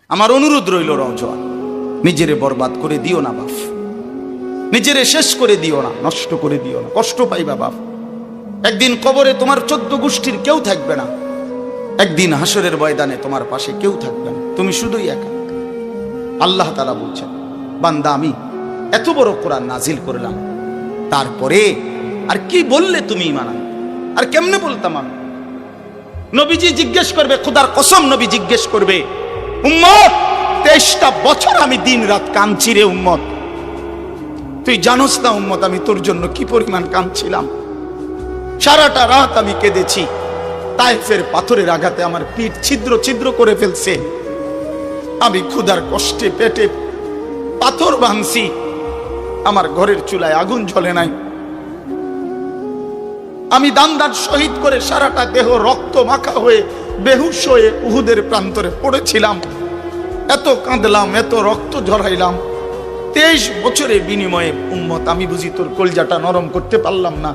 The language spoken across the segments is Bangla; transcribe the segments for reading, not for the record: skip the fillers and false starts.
আমার অনুরোধ রইল নওজোয়ান, নিজেরে বরবাদ করে দিও না বাপ, নিজেরে শেষ করে দিও না, নষ্ট করে দিও না, কষ্ট পাইবা বাপ। একদিন কবরে তোমার 14 গোষ্ঠীর কেউ থাকবে না, একদিন হাসরের ময়দানে তোমার পাশে কেউ থাকবে না, তুমি শুধুই একা। আল্লাহ তাআলা বলছেন, বান্দা আমি এত বড় কোরআন নাজিল করলাম, তারপরে আর কি বললে তুমি ঈমান আনবে? আর কেমনে বলতাম আমি? নবীজি জিজ্ঞেস করবে, খোদার কসম নবী জিজ্ঞেস করবে, উম্মত 23টা বছর আমি দিন রাত কাঁদছি রে উম্মত, তুই জানোস না উম্মত আমি তোর জন্য কি পরিমাণ কাঁদছিলাম। সারাটা রাত আমি কেঁদেছি, তায়েফের পাথরের আঘাতে আমার পিঠ ছিদ্র ছিদ্র করে ফেলছে, আমি ক্ষুধার কষ্টে পেটে পাথর ভাঙছি, আমার ঘরের চুলায় আগুন জ্বলে নাই, আমি দান্দার শহীদ করে সারাটা দেহ রক্ত মাখা হয়ে বেহুশ হয়ে উহুদের প্রান্তরে পড়েছিলাম, এত কাঁদলাম, এত রক্ত ঝরাইলাম, 23 বছরের বিনিময়ে উম্মত আমি বুঝি তোর কলজাটা নরম করতে পারলাম না।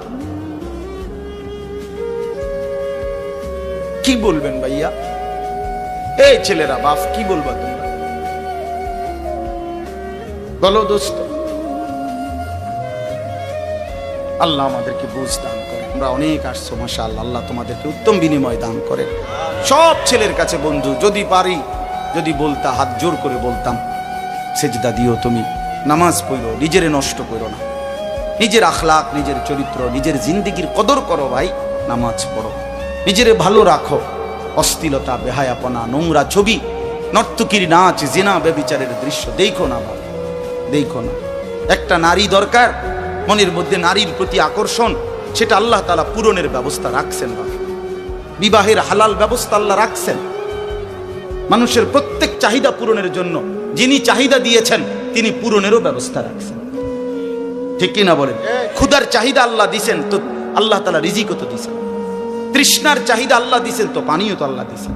কি বলবেন ভাইয়া? এই ছেলেরা বাপ কি বলবা তোমরা? বলো দোস্ত। আল্লাহ আমাদেরকে বুঝ দান করে। আমরা অনেক আসছো মাশাআল্লাহ, আল্লাহ তোমাদেরকে উত্তম বিনিময় দান করে। সব ছেলের কাছে বন্ধু, যদি পারি, যদি বলতা, হাত জোর করে বলতাম, সেজদা দিও, তুমি নামাজ পড়ো, নিজেরে নষ্ট করো না, নিজের আখলাক, নিজের চরিত্র, নিজের জিন্দেগির কদর করো ভাই, নামাজ পড়ো, নিজেরে ভালো রাখো, অশ্লীলতা, বেহায়াপনা, নোংরা ছবি, নর্তকীর নাচ, জিনা, ব্যভিচারের দৃশ্য দেখো না ভাই, দেখো না। একটা নারী দরকার, মনের মধ্যে নারীর প্রতি আকর্ষণ, সেটা আল্লাহ তাআলা পূরণের ব্যবস্থা রাখছেন ভাই। বিবাহের হালাল ব্যবস্থা আল্লাহ রাখছেন, মানুষের প্রত্যেক চাহিদা পূরণের জন্য যিনি চাহিদা দিয়েছেন তিনি পূরণেরও ব্যবস্থা রাখছেন, ঠিক কি না বলেন? ক্ষুধার চাহিদা আল্লাহ দিছেন, তো আল্লাহ তাআলা রিজিকও তো দিছেন। তৃষ্ণার চাহিদা আল্লাহ দিছেন, তো পানিও তো আল্লাহ দিছেন।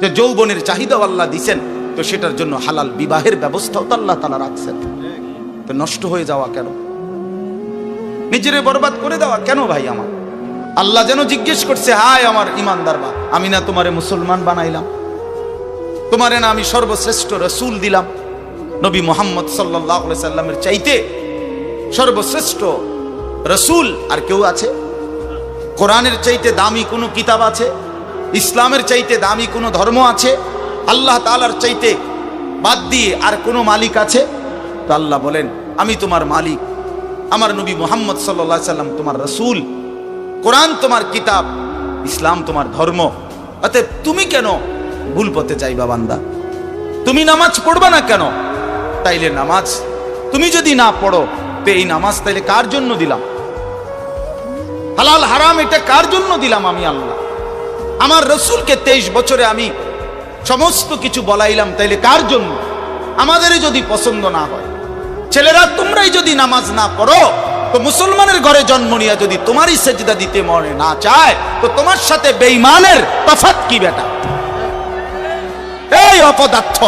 যে যৌবনের চাহিদাও আল্লাহ দিছেন, তো সেটার জন্য হালাল বিবাহের ব্যবস্থাও তো আল্লাহ তাআলা রাখছেন। তো নষ্ট হয়ে যাওয়া কেন? নিজেরে বরবাদ করে দেওয়া কেন ভাই? আমার আল্লাহ যেন জিজ্ঞেস করছে, হায় আমার ইমানদার বা, আমি না তোমারে মুসলমান বানাইলাম, তোমারে না আমি সর্বশ্রেষ্ঠ রাসূল দিলাম, নবী মুহাম্মদ সাল্লাল্লাহু আলাইহি সাল্লামের চাইতে সর্বশ্রেষ্ঠ রাসূল আর কেউ আছে? কোরআনের চাইতে দামি কোনো কিতাব আছে? ইসলামের চাইতে দামি কোনো ধর্ম আছে? আল্লাহ তাআলার চাইতে বাদ দিয়ে আর কোনো মালিক আছে? তো আল্লাহ বলেন, আমি তোমার মালিক, আমার নবী মুহাম্মদ সাল্লাল্লাহু আলাইহি সাল্লাম তোমার রাসূল, কোরআন তোমার কিতাব, ইসলাম তোমার ধর্ম। অতএব তুমি কেন ভুল পথে যাইবা বান্দা? তুমি নামাজ পড়বা না কেন? তাইলে নামাজ তুমি যদি না পড়ো, তো এই নামাজ তাইলে কার জন্য দিলাম? হালাল হারাম এটা কার জন্য দিলাম? আমি আল্লাহ। আমার রাসূলকে 23 বছরে আমি সমস্ত কিছু বলাইলাম, তাইলে কার জন্য? আমাদেরই যদি পছন্দ না হয়, ছেলেরা তোমরাই যদি নামাজ না পড়ো, তো মুসলমানের ঘরে জন্ম নিয়ে যদি তোমারই সেজদা দিতে মনে না চায়, তো তোমার সাথে বেঈমানের তফাৎ কি বেটা? এই অপদার্থ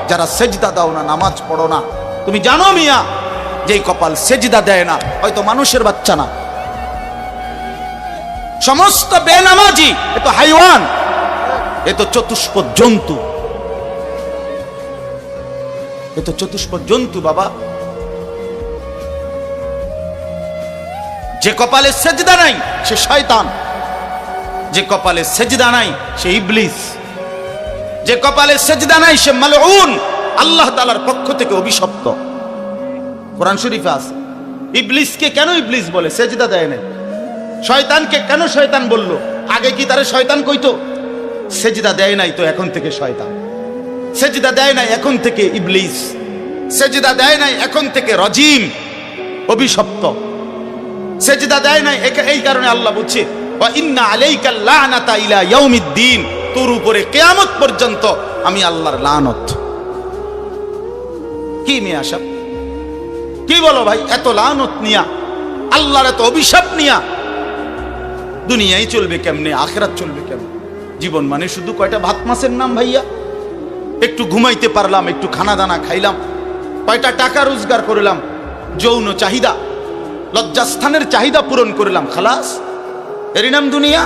যারা সেজদা দাও না, নামাজ পড়ো না, তুমি জানো মিয়া, যেই কপাল সেজদা দেয় না, হয়তো মানুষের বাচ্চা না, সমস্ত বেনামাজি এ তো হাইওয়ান, এ তো চতুষ্পদ জন্তু, এ তো চতুষ্পদ জন্তু বাবা। যে কপালে সেজদা নাই সে শয়তান, যে কপালে সেজদা নাই সে ইবলিস, যে কপালে সেজদা নাই সে মালউন, আল্লাহ তাআলার পক্ষ থেকে অভিশপ্ত। কোরআন শরীফে আছে। ইবলিসকে কেন ইবলিস বলে? সেজদা দেয় নাই। শয়তানকে কেন শয়তান বলল? আগে কি তারে শয়তান কইতো? সেজদা দেয় নাই, তো এখন থেকে শয়তান। সেজদা দেয় নাই, এখন থেকে ইবলিস। সেজদা দেয় নাই, এখন থেকে রজিম, অভিশপ্ত। সেজদা দেয় নাই, এই কারণে আল্লাহ বলছে, ওয়া ইন্না আলাইকাল লানাতা ইলা ইয়াউমিদ্দিন, তোর উপরে কিয়ামত পর্যন্ত আমি আল্লাহর লানত। কি নিয়ে আসা? কি বলো ভাই? এত লানত নিয়া, আল্লাহর এত অভিশাপ নিয়া দুনিয়ায় চলবে কেমনে? আখিরাত চলবে কেমনে? জীবন মানে শুধু কয়টা ভাত মাছের নাম ভাইয়া? একটু ঘুমাইতে পারলাম, একটু খানা দানা খাইলাম, কয়টা টাকা রোজগার করলাম, যৌন চাহিদা, লজ্জাস্থানের চাহিদা পূরণ করলাম, খালাস, এরই নাম দুনিয়া?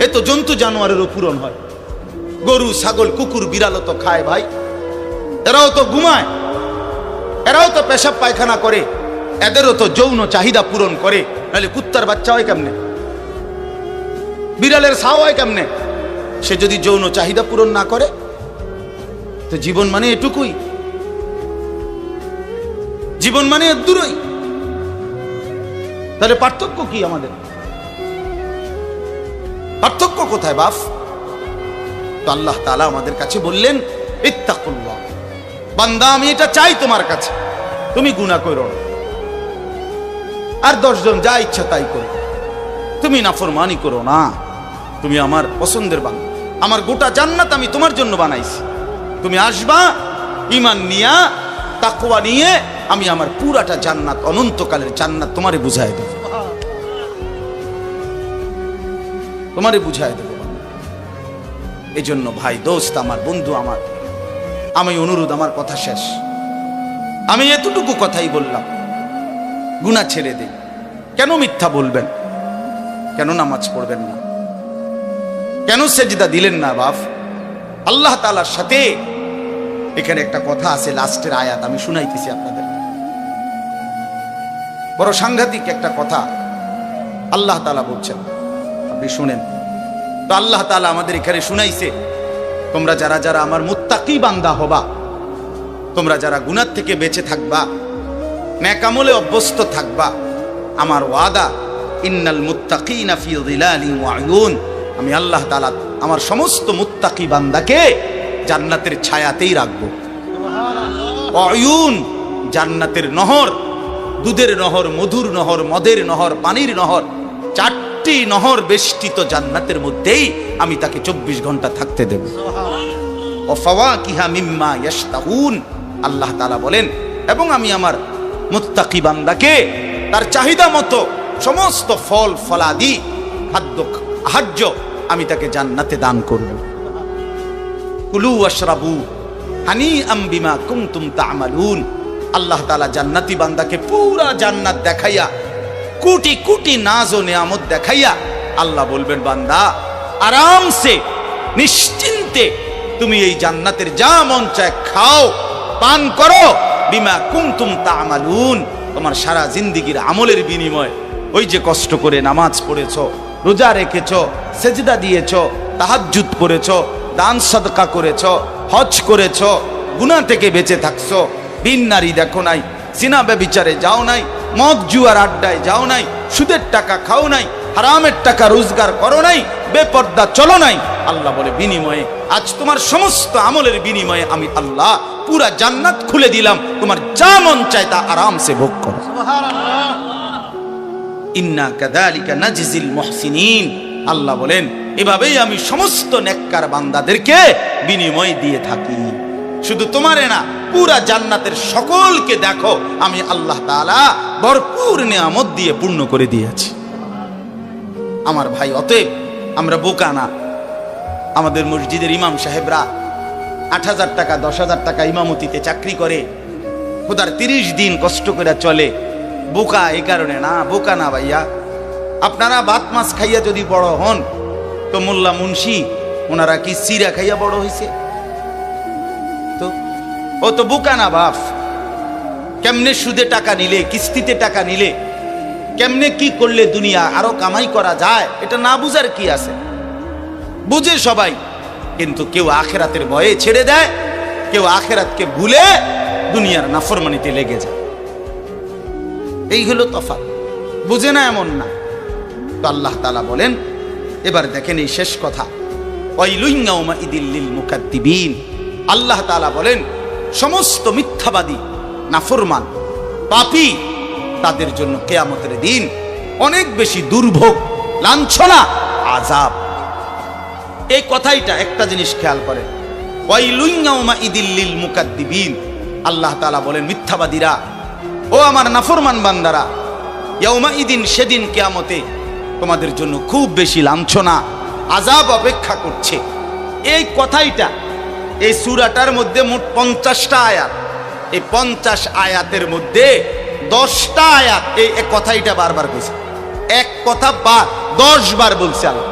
এ তো জন্তু জানোয়ারেরও পূরণ হয়। গরু, ছাগল, কুকুর, বিড়ালও তো খায় ভাই, এরাও তো ঘুমায়, এরাও তো পেশাব পায়খানা করে, এদেরও তো যৌন চাহিদা পূরণ করে। নাহলে কুত্তার বাচ্চা হয় কেমনে, বিড়ালের ছাও হয় কেমনে? সে যদি যৌন চাহিদা পূরণ না করে, তো জীবন মানে এটুকুই, জীবন মানে দূরই। তাহলে পার্থক্য কি আমাদের? পার্থক্য কোথায় বাপ? তো আল্লাহ তাআলা আমাদের কাছে বললেন, ইত্তাকুল্লাহ, বান্দা আমি এটা চাই তোমার কাছে, তুমি গুনাহ করো না, আর 10 জন যা ইচ্ছা তাই করো, তুমি নাফরমানি করো না, তুমি আমার পছন্দের বান্দা, আমার গোটা জান্নাত আমি তোমার জন্য বানাইছি, তুমি আসবা ঈমান নিয়া, তাকওয়া নিয়ে, আমি আমার পুরাটা জান্নাত, অনন্তকালের জান্নাত তোমারে বুঝাই দেব, তোমারে বুঝাই দেব। এই জন্য ভাই, দোস্ত আমার, বন্ধু আমার, আমি অনুরোধ, আমার কথা শেষ, আমি এতটুকু কথাই বললাম, গুনাহ ছেড়ে দিন। কেন মিথ্যা বলবেন? কেন নামাজ পড়বেন না? কেন সেজদা দিলেন না বাপ? আল্লাহ তাআলার সাথে এখানে একটা কথা আছে, লাস্টের আয়াত আমি শুনাইতেছি আপনাদের, বড় সাংঘাতিক একটা কথা আল্লাহ তাআলা বলছেন, আপনি শুনেন। তো আল্লাহ তাআলা আমাদের এখানে শুনাইছে, তোমরা যারা যারা আমার মুত্তাকি বান্দা হবা, তোমরা যারা গুনাহ থেকে বেঁচে থাকবা, নেক আমলে অভ্যস্ত থাকবা, আমার ওয়াদা, ইন্নাল মুত্তাকিনা ফি যিলালিন ওয়া উয়ুন, আমি আল্লাহ তাআলা আমার সমস্ত মুত্তাকি বান্দাকে জান্নাতের ছায়াতেই রাখবো। উয়ুন, জান্নাতের নহর, দুধের নহর, মধুর নহর, মদের নহর, পানির নহর, 4টি নহর বেষ্টিত জান্নাতের মধ্যেই আমি তাকে 24 ঘন্টা থাকতে দেব। ও ফাওয়াকিহা মিম্মা ইয়াশতাহুন, আল্লাহ তাআলা বলেন, এবং আমি আমার মুত্তাকি বান্দাকে তার চাহিদা মতো সমস্ত ফল ফলাদি, খাদ্য আহার্য আমি তাকে জান্নাতে দান করব। কুলু ওয়াশরাবু হানিআম বিমা কুনতুম তা'মালুন, আল্লাহ তাআলা জান্নাতি বান্দাকে পুরা জান্নাত দেখাইয়া, কোটি কোটি নাজ ও নিয়ামত দেখাইয়া আল্লাহ বলবেন, বান্দা আরামসে নিশ্চিন্তে তুমি এই জান্নাতের যা মন চায় খাও, পান করো, বিমা কুনতুম তা'মালুন, তোমার সারা জিন্দেগীর আমলের বিনিময়, ওই যে কষ্ট করে নামাজ পড়েছো, রোজা রেখেছো, সেজদা দিয়েছো, তাহাজ্জুদ পড়েছো, দান সাদকা করেছো, হজ করেছো, গুনাহ থেকে বেঁচে থাকছো, বিন নারী দেখো নাই, জিনা ব্যভিচারে যাও নাই, মদ জুয়ার আড্ডায় যাও নাই, সুদের টাকা খাও নাই, হারামের টাকা রোজগার করো নাই, বেপর্দা চলো নাই, আল্লাহ বলে বিনিময়ে আজ তোমার সমস্ত আমলের বিনিময়ে আমি আল্লাহ পুরা জান্নাত খুলে দিলাম, তোমার যা মন চায় তা আরামসে ভোগ করো। সুবহানাল্লাহ। ইন্না কাযালিকা নাজজিল মুহসিনিন, আল্লাহ বলেন এভাবেই আমি সমস্ত নেককার বান্দাদেরকে বিনিময় দিয়ে থাকি। শুধু তোমারে না, পুরা জান্নাতের সকলকে দেখো আমি আল্লাহ তাআলা ভরপুর নিয়ামত দিয়ে পূর্ণ করে দিয়েছি। আমার ভাই, অতএব আমরা বোকা না। আমাদের মসজিদের ইমাম সাহেবরা 8,000 টাকা 10,000 টাকা ইমামতিতে চাকরি করে, খোদার 30 দিন কষ্ট করে চলে। বোকা এই কারণে না, বোকা না ভাইয়া। আপনারা ভাত মাছ খাইয়া যদি বড় হন, তো মোল্লা মুন্সি ওনারা কি সিরা খাইয়া বড় হয়েছে? তো ও তো বোকা না বাপ। কেমনে সুদে টাকা নিলে, কিস্তিতে টাকা নিলে, কেমনে কি করলে দুনিয়া আরো কামাই করা যায়, এটা না বুঝার কি আছে? বুঝে সবাই, কিন্তু কেউ আখেরাতের ভয়ে ছেড়ে দেয়, কেউ আখেরাতকে ভুলে দুনিয়ার নাফরমানিতে লেগে যায়। এই হলো তফাৎ। বুঝে না এমন না। তো আল্লাহ তাআলা বলেন, এবার দেখেন এই শেষ কথা, ওয়াইলুন ইয়াউমাইদিল লিল মুকাদ্দিবিন, আল্লাহ তাআলা বলেন সমস্ত মিথ্যাবাদী, নাফরমান, পাপী, তাদের জন্য কিয়ামতের দিন অনেক বেশি দুর্ভোগ, লাঞ্ছনা, আযাব। এই কথাইটা একটা জিনিস খেয়াল করে, ওয়াইলুন ইয়াউমাইদিল লিল মুকাদ্দিবিন, আল্লাহ তাআলা বলেন মিথ্যাবাদীরা, ও আমার নাফরমান বান্দারা, ইয়াউমাইদিন, সেদিন কিয়ামতে তোমাদের জন্য খুব বেশি লাঞ্ছনা, আযাব অপেক্ষা করছে। এই কথাইটা এই সূরাটার মধ্যে মোট 50টা আয়াত। এই 50 আয়াতের মধ্যে 10টা আয়াত এই কথাইটা বারবার কইছে। এক কথা 10 বার বলছে আল্লাহ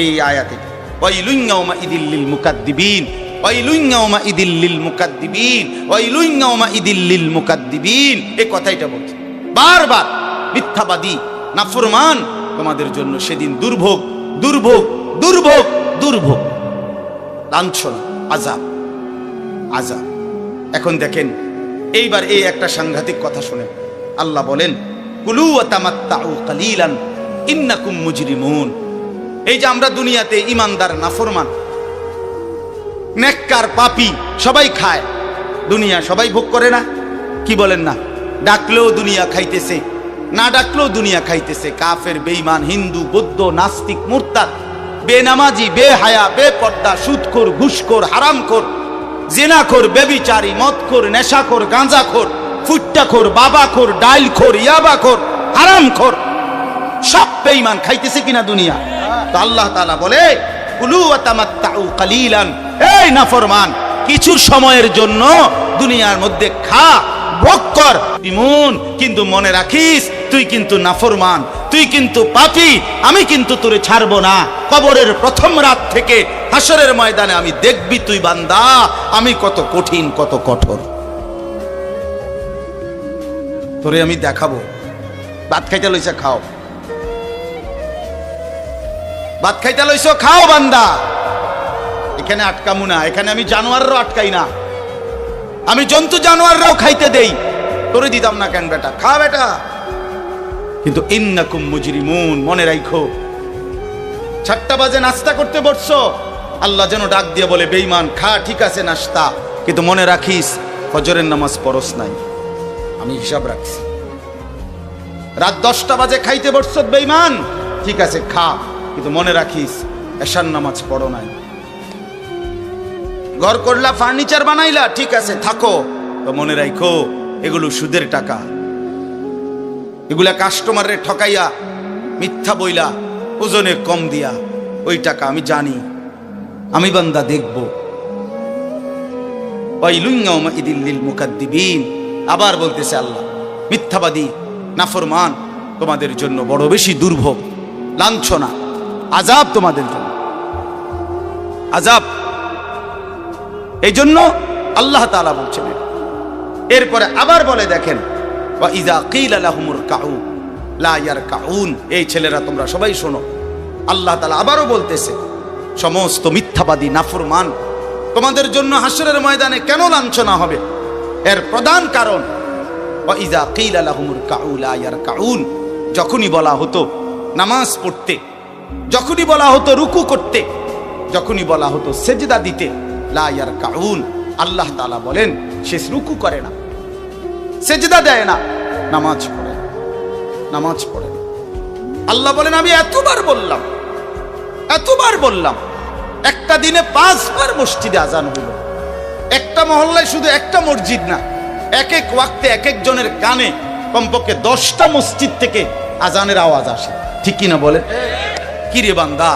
এই আয়াতে, ওয়াইলুন ইয়াউমাইদিল লিল মুকাদ্দিবিন, ওয়াইলুন ইয়াউমাইদিল লিল মুকাদ্দিবিন, ওয়াইলুন ইয়াউমাইদিল লিল মুকাদ্দিবিন, এই কথাইটা বলছে বারবার। মিথ্যাবাদী নাফরমান, তোমাদের জন্য সেদিন দুর্ভোগ, দুর্ভোগ, দুর্ভোগ, দুর্ভোগ, লাঞ্ছনা, আযাব, আযাব। এখন দেখেন এইবার এই একটা সাংঘাতিক কথা শুনেন। আল্লাহ বলেন কুলু ওয়া তামাত্তাউ কালিলান ইন্নাকুম মুজরিমুন। এই যে আমরা দুনিয়াতে ইমানদার নাফরমান নেককার পাপী সবাই খায়, দুনিয়া সবাই ভোগ করে না? কি বলেন না? ডাকলেও দুনিয়া খাইতেছে, না ডাকলেও দুনিয়া খাইতেছে। কাফের, বেঈমান, হিন্দু, বৌদ্ধ, নাস্তিক, মুরতাদ, বেনামাজি, বেহায়া, বেপর্দা, সুদখোর, ঘুষখোর, হারামখোর, জিনাখোর, বেবিচারী, মদখোর, নেশাখোর, গাঁজাখোর, ফুট্টাখোর, বাবাখোর, ডাইলখোর, ইয়াবাখোর, হারামখোর, সব বেঈমান খাইতেছে কিনা দুনিয়া? তো আল্লাহ তাআলা বলে কুলু ওয়া তামাত্তাউ কালিলান, এই নাফরমান কিছু সময়ের জন্য দুনিয়ার মধ্যে খা, ভোগ কর, ইমন, কিন্তু মনে রাখিস তুই কিন্তু নাফরমান, তুই কিন্তু পাপী, আমি কিন্তু তোরে ছাড়বো না। কবরের প্রথম রাত থেকে হাসরের ময়দানে আমি দেখবি তুই বান্দা আমি কত কঠিন, কত কঠোর, তোরে আমি দেখাবো। ভাত খাইতে লইছে খাও, ভাত খাইতে লইছো খাও বান্দা, এখানে আটকামু না, এখানে আমি জানোয়াররাও আটকাই না, আমি জন্তু জানোয়াররাও খাইতে দেই, তোরে দিতাম না কেন বেটা, খা বেটা। কিন্তু ইন্নাকুম মুজরিমুন, মনে রাখো 7টা বাজে নাস্তা করতে বসছো, আল্লাহ যেন ডাক দিয়ে বলে বেঈমান খা, ঠিক আছে নাস্তা, কিন্তু মনে রাখিস ফজরের নামাজ পড়স নাই, আমি হিসাব রাখছি। রাত 10টা বাজে খাইতে বসছো বেঈমান, ঠিক আছে খা, কিন্তু মনে রাখিস এশার নামাজ পড়ো নাই। ঘর করলা, ফার্নিচার বানাইলা, ঠিক আছে থাকো, তো মনে রাখো এগুলো সুদের টাকা, এগুলা কাস্টমারের ঠকাইয়া, মিথ্যা বইলা, ওজনে কম দিয়া, ওই টাকা আমি জানি, আমি বান্দা দেখব। ওয়াইলুন ইয়াউমাইদিল লিল মুকাদ্দিবিন, আবার বলতেছে আল্লাহ মিথ্যাবাদী নাফরমান তোমাদের জন্য বড় বেশি দুর্ভোগ, লাঞ্ছনা, আযাব তোমাদের জন্য, আযাব। এই জন্য আল্লাহ তাআলা বলছেন। এরপরে আবার বলে দেখেন ওয়া ইযা কিলা লাহুমুর কাউ লা ইয়ারকাউন, এই ছেলেরা তোমরা সবাই শোনো, আল্লাহ তাআলা আবারও বলতেছে সমস্ত মিথ্যাবাদী নাফরমান তোমাদের জন্য হাসরের ময়দানে কেন লাঞ্ছনা হবে, এর প্রধান কারণ ওয়া ইযা কিলা লাহুমুর কাউ লা ইয়ারকাউন, যখনই বলা হতো নামাজ পড়তে, যখনই বলা হতো রুকু করতে, যখনই বলা হতো সেজদা দিতে, লা ইয়ারকাউন, আল্লাহ তাআলা বলেন সে রুকু করে না, সেজদা দেয় না, নামাজ পড়ে না, নামাজ পড়ে না। আল্লাহ বলেন আমি এতবার বললাম, এতবার বললাম, একটা দিনে 5 বার মসজিদে আজান হইল, একটা মহল্লায় শুধু একটা মসজিদ না, এক এক ওয়াক্তে এক এক জনের কানে কমপক্ষে 10টা মসজিদ থেকে আজানের আওয়াজ আসে, ঠিক কিনা বলেন? কি রে বান্দা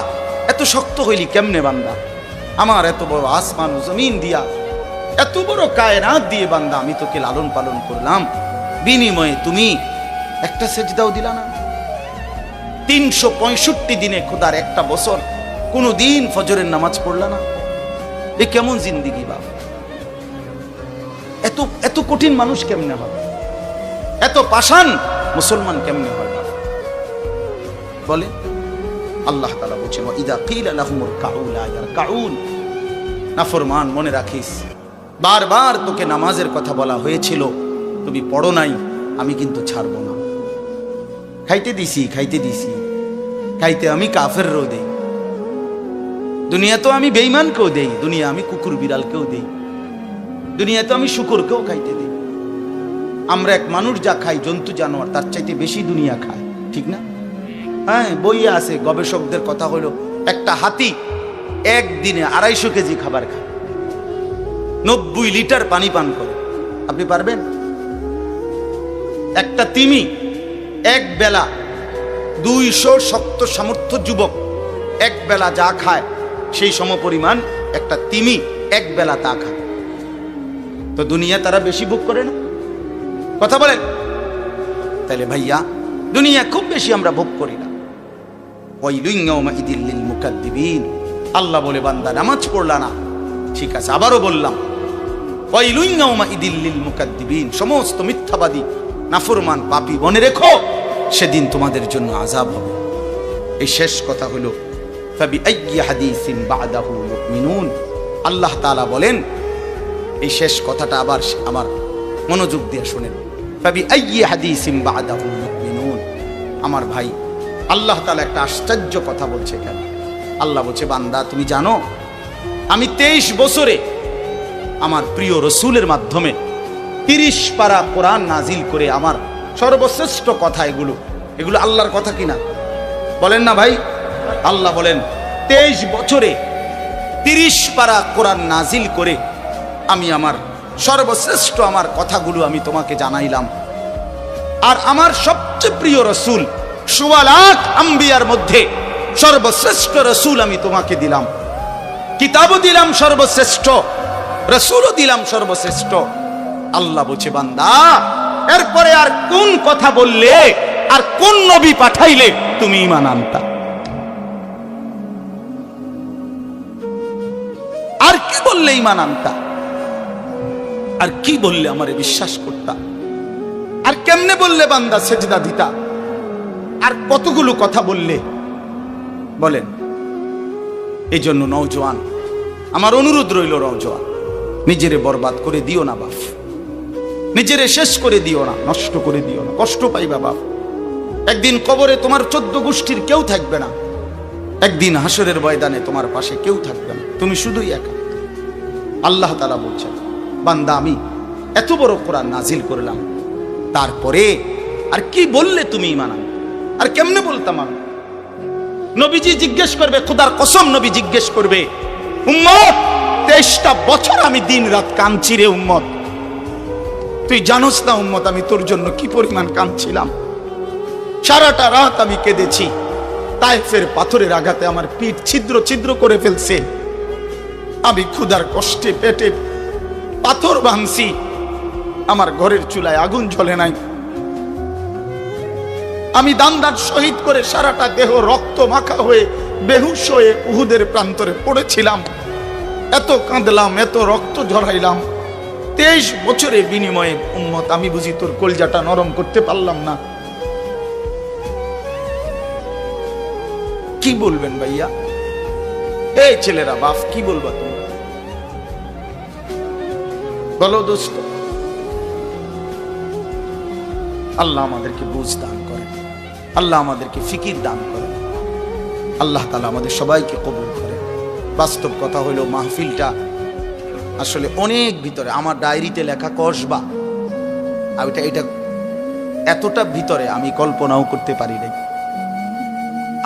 এত শক্ত হইলি কেমনে বান্দা, আমার এত বড় আসমান জমিন দিয়া, এত বড় কায়নাত দিয়ে বান্দা আমি তোকে লালন পালন করলাম, বিনিময়ে তুমি একটা সেজদাও দিলা না। 365 দিনে খোদার একটা বছর কোনো দিন ফজরের নামাজ পড়লা না, এ কেমন জিন্দিগি বাবা? এত এত কঠিন মানুষ কেমনে হবে, এত পাষাণ মুসলমান কেমনে হয় বাবা বলে? আল্লাহ তাআলা বলেন ওয়া ইযা কিলা লাহুমুর কাউ লা ইয়ারকাউন, নাফরমান মনে রাখিস বারবার তোকে নামাজের কথা বলা হয়েছিল, তুমি পড়ো নাই, আমি কিন্তু ছাড়বো না। খাইতে দিছি, খাইতে দিছি, খাইতে আমি কাফেরও দেই, দুনিয়া তো আমি বেঈমানকেও দেই, দুনিয়া আমি কুকুর বিড়ালকেও দেই, দুনিয়া তো আমি শুকরকেও খাইতে দেই। আমরা এক মানুষ যা খাই জন্তু জানোয়ার তার চাইতে বেশি দুনিয়া খায়, ঠিক না? হ্যাঁ, বইয়ে আছে, গবেষকদের কথা হলো একটা হাতি একদিনে 250 কেজি খাবার খায়, 90 লিটার পানি পান করে, আপনি পারবেন? একটা তিমি এক বেলা 200 শক্ত সামর্থ্য যুবক এক বেলা যা খায় সেই সমপরিমাণ একটা তিমি এক বেলা তা খায়, তো দুনিয়া তারা বেশি ভোগ করে না? কথা বলেন। তাহলে ভাইয়া দুনিয়া খুব বেশি আমরা ভোগ করি না। ওয়াইলুন ইয়াউমাইদিল লিল মুকাদ্দিবিন, আল্লাহ বলে বান্দা নামাজ পড়লা না, ঠিক আছে, আবারও বললাম, ওয়াইলুন ইয়াউমাইদিল লিল মুকাদ্দিবিন, সমস্ত মিথ্যাবাদী নাফরমান পাপী মনে রেখো, সেদিন তোমাদের জন্য আযাব হবে। এই শেষ কথা হলো ফাবিআইয়ি হাদিসিন বা'দাহু ইউমিনুন। আল্লাহ তাআলা বলেন, এই শেষ কথাটা আবার আমার মনোযোগ দিয়ে শুনেন, ফাবিআইয়ি হাদিসিন বা'দাহু ইউমিনুন। আমার ভাই, আল্লাহ তাআলা একটা আশ্চর্য কথা বলছে এখানে। আল্লাহ বলছে, বান্দা তুমি জানো আমি 23 বছরে আমার প্রিয় রসুলের মাধ্যমে 30 পারা কোরআন নাজিল করে আমার সর্বশ্রেষ্ঠ কথা এগুলো আল্লাহর কথা কিনা বলেন না ভাই? আল্লাহ বলেন 23 বছরে 30 পারা কোরআন নাজিল করে আমি আমার সর্বশ্রেষ্ঠ আমার কথাগুলো আমি তোমাকে জানাইলাম। আর আমার সবচেয়ে প্রিয় রসুল 1.25 লাখ আম্বিয়ার মধ্যে সর্বশ্রেষ্ঠ রসুল আমি তোমাকে দিলাম, কিতাবও দিলাম সর্বশ্রেষ্ঠ, রসুলও দিলাম সর্বশ্রেষ্ঠ। আল্লাহ বলছে, বান্দা এরপরে আর কোন কথা বললে, আর কোন নবী পাঠাইলে তুমি ঈমান আনতা? আর কি বললে ঈমান আনতা? আর কি বললে আমারে বিশ্বাস করতা? আর কেমনে বললে বান্দা সেজদা দিতা? আর কতগুলো কথা বললে বলেন? এই জন্য নওজোয়ান, আমার অনুরোধ রইল, নওজোয়ান নিজেরে বরবাদ করে দিও না বাপ, নিজেরে শেষ করে দিও না, নষ্ট করে দিও না, কষ্ট পাইবা বাপ। একদিন কবরে তোমার 14 গোষ্ঠীর কেউ থাকবে না, একদিন হাসরের ময়দানে তোমার পাশে কেউ থাকবে না, তুমি শুধুই একা। আল্লাহ তাআলা বলছেন, বান্দা আমি এত বড় কোরআন নাজিল করলাম, তারপরে আর কি বললে তুমি ঈমান আনবে? আর কেমনে বলতাম আমি? নবীজি জিজ্ঞেস করবে, খোদার কসম নবী জিজ্ঞেস করবে, উম্মত 23টা বছর আমি দিন রাত কাঁদছি রে উম্মত, তুই জানোস না উম্মত আমি তোর জন্য কি পরিমাণ কাঁদছিলাম, সারাটা রাত আমি কেঁদেছি, তায়েফের পাথরের আঘাতে আমার পিঠ ছিদ্র ছিদ্র করে ফেলছে, আমি ক্ষুধার কষ্টে পেটে পাথর ভাঙছি, আমার ঘরের চুলায় আগুন জ্বলে নাই, আমি দান্দার শহীদ করে সারাটা দেহ রক্ত মাখা হয়ে বেহুশ হয়ে উহুদের প্রান্তরে পড়েছিলাম, এত কাঁদলাম, এত রক্ত ঝরাইলাম, 23 বছরের বিনিময়ে উম্মত আমি বুঝি তোর কলজাটা নরম করতে পারলাম না? কি বলবেন ভাইয়া? এই ছেলেরা বাপ কি বলবা তোমরা? বলো দোস্ত। আল্লাহ আমাদেরকে বুঝ দান করে, আল্লাহ আমাদেরকে ফিকির দান করে, আল্লাহ তাআলা আমাদের সবাইকে কবুল করে। বাস্তব কথা হলো মাহফিলটা আসলে অনেক ভিতরে, আমার ডায়েরিতে লেখা কসবা, এটা এতটা ভিতরে আমি কল্পনাও করতে পারি নাই।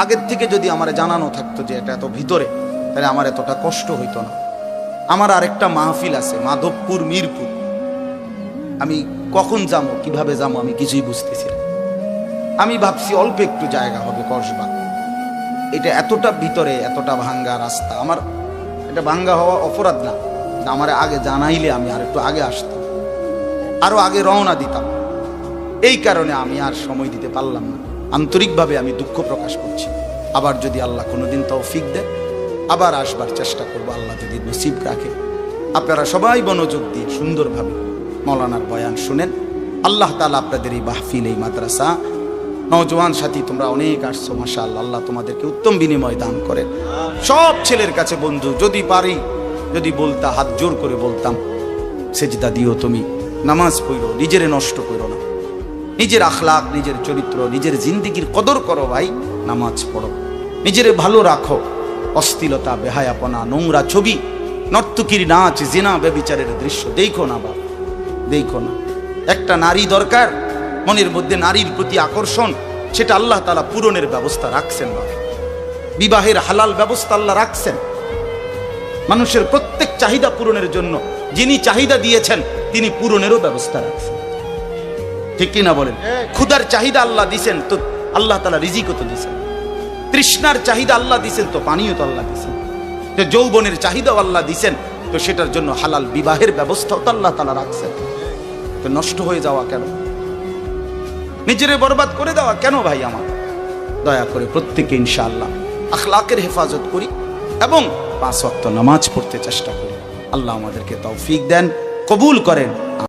আগের থেকে যদি আমার জানানো থাকতো যে এটা এত ভিতরে, তাহলে আমার এতটা কষ্ট হইতো না। আমার আরেকটা মাহফিল আছে মাধবপুর, মিরপুর, আমি কখন যাবো, কিভাবে যাবো আমি কিছুই বুঝতেছি না। আমি ভাবছি অল্প একটু জায়গা হবে কসবা, এটা এতটা ভিতরে, এতটা ভাঙ্গা রাস্তা। আমার এটা ভাঙ্গা হওয়া অপরাধ না, আমার আগে জানাইলে আমি আর একটু আগে আসতাম, আরো আগে রওনা দিতাম। এই কারণে আমি আর সময় দিতে পারলাম না। আন্তরিকভাবে আমি দুঃখ প্রকাশ করছি। আবার যদি আল্লাহ কোনোদিন তৌফিক দেয় আবার আসবার চেষ্টা করবো, আল্লাহ যদি নসিব রাখে। আপনারা সবাই মনোযোগ দিয়ে সুন্দরভাবে মৌলানার বয়ান শুনেন। আল্লাহ তাআলা আপনাদের এই মাহফিল, এই মাদ্রাসা, নওজোয়ান সাথী তোমরা অনেক আসছো, মাশাআল্লাহ, আল্লাহ তোমাদেরকে উত্তম বিনিময় দান করেন। সব ছেলের কাছে বন্ধু, যদি পারি, যদি বলতা, হাত জোর করে বলতাম, সেজদা দিও তুমি, নামাজ পড়ো, নিজেরে নষ্ট করো না, নিজের আখলাক, নিজের চরিত্র, নিজের জিন্দিগির কদর করো ভাই, নামাজ পড়ো, নিজেরে ভালো রাখো। অশ্লীলতা, বেহায়াপনা, নোংরা ছবি, নর্তকীর নাচ, জিনা, ব্যভিচারের দৃশ্য দেখো না বাবা, দেখো না। একটা নারী দরকার, মনের মধ্যে নারীর প্রতি আকর্ষণ, সেটা আল্লাহ তাআলা পূরণের ব্যবস্থা রাখছেন বাবা। বিবাহের হালাল ব্যবস্থা আল্লাহ রাখছেন। মানুষের প্রত্যেক চাহিদা পূরণের জন্য যিনি চাহিদা দিয়েছেন তিনি পূরণেরও ব্যবস্থা রাখছেন, ঠিক কিনা বলেন? ক্ষুধার চাহিদা আল্লাহ দিছেন, তো আল্লাহ তাআলা রিজিকও তো দিছেন। তৃষ্ণার চাহিদা আল্লাহ দিছেন, তো পানিও তো আল্লাহ দিছেন। যে যৌবনের চাহিদাও আল্লাহ দিছেন, তো সেটার জন্য হালাল বিবাহের ব্যবস্থাও তো আল্লাহ তাআলা রাখছেন। তো নষ্ট হয়ে যাওয়া কেন? নিজেরে বরবাদ করে দেওয়া কেন ভাই? আমার দয়া করে প্রত্যেকে ইনশাআল্লাহ আখলাকের হেফাজত করি এবং 5 ওয়াক্ত নামাজ পড়তে চেষ্টা করি। আল্লাহ আমাদেরকে তৌফিক দেন, কবুল করেন।